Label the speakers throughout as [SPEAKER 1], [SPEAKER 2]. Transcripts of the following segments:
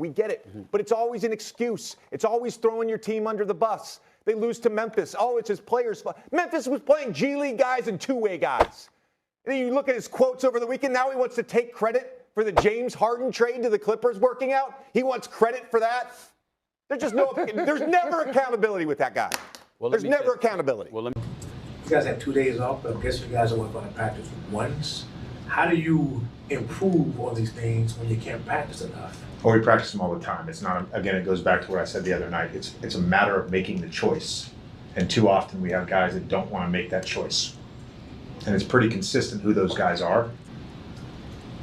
[SPEAKER 1] We get it. But it's always an excuse. It's always throwing your team under the bus. They lose to Memphis. Oh, it's his players' fault. Memphis was playing G League guys and two-way guys. And then you look at his quotes over the weekend. Now he wants to take credit for the James Harden trade to the Clippers working out. He wants credit for that. There's never accountability with that guy. There's never accountability.
[SPEAKER 2] You guys had 2 days off, but I guess you guys are only going to practice once. How do you improve on these things when you can't practice enough?
[SPEAKER 3] Well, we practice them all the time. It's not, again, it goes back to what I said the other night. It's a matter of making the choice. And too often we have guys that don't want to make that choice. And it's pretty consistent who those guys are.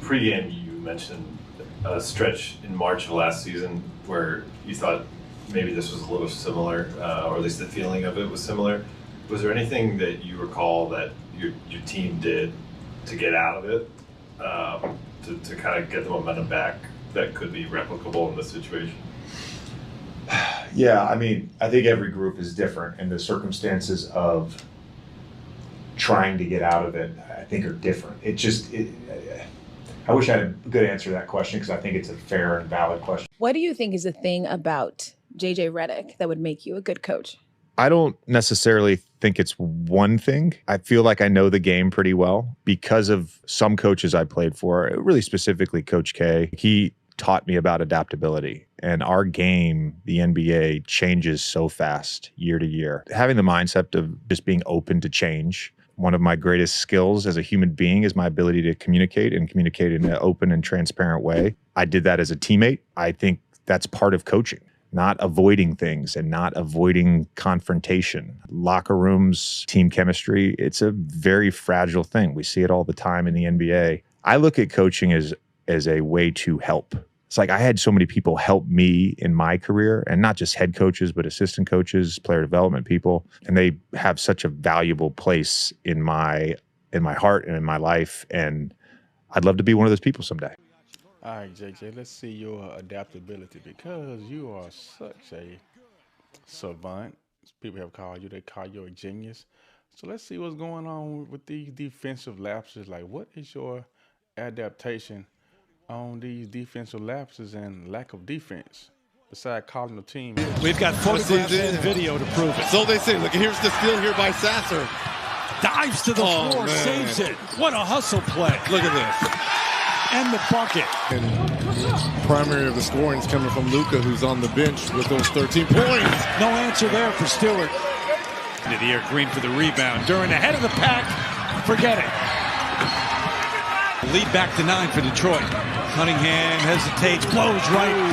[SPEAKER 4] Pre-game, you mentioned a stretch in March of last season where you thought maybe this was a little similar, or at least the feeling of it was similar. Was there anything that you recall that your team did to get out of it, to kind of get the momentum back that could be replicable in this situation?
[SPEAKER 3] Yeah, I mean, I think every group is different, and the circumstances of trying to get out of it, I think, are different. I wish I had a good answer to that question because I think it's a fair and valid question.
[SPEAKER 5] What do you think is the thing about JJ Redick that would make you a good coach?
[SPEAKER 6] I don't necessarily think it's one thing. I feel like I know the game pretty well because of some coaches I played for, really specifically Coach K. He taught me about adaptability. And our game, the NBA, changes so fast year to year. Having the mindset of just being open to change. One of my greatest skills as a human being is my ability to communicate and communicate in an open and transparent way. I did that as a teammate. I think that's part of coaching. Not avoiding things and not avoiding confrontation. Locker rooms, team chemistry, it's a very fragile thing. We see it all the time in the NBA. I look at coaching as a way to help. It's like I had so many people help me in my career, and not just head coaches, but assistant coaches, player development people. And they have such a valuable place in my heart and in my life. And I'd love to be one of those people someday.
[SPEAKER 7] All right, JJ, let's see your adaptability because you are such a savant. People have called you, they call you a genius. So let's see what's going on with these defensive lapses. Like, what is your adaptation on these defensive lapses and lack of defense, besides calling the team?
[SPEAKER 8] We've got photographs and video to prove it.
[SPEAKER 9] So they say, look, here's the steal here by Sasser.
[SPEAKER 8] Dives to the floor, saves it. What a hustle play.
[SPEAKER 9] Look at this.
[SPEAKER 8] And the bucket.
[SPEAKER 9] And primary of the scoring is coming from Luka, who's on the bench with those 13 points.
[SPEAKER 8] No answer there for Stewart. Into the air, Green for the rebound. Duran ahead of the pack. Forget it. Lead back to 9 for Detroit. Cunningham hesitates, blows right by.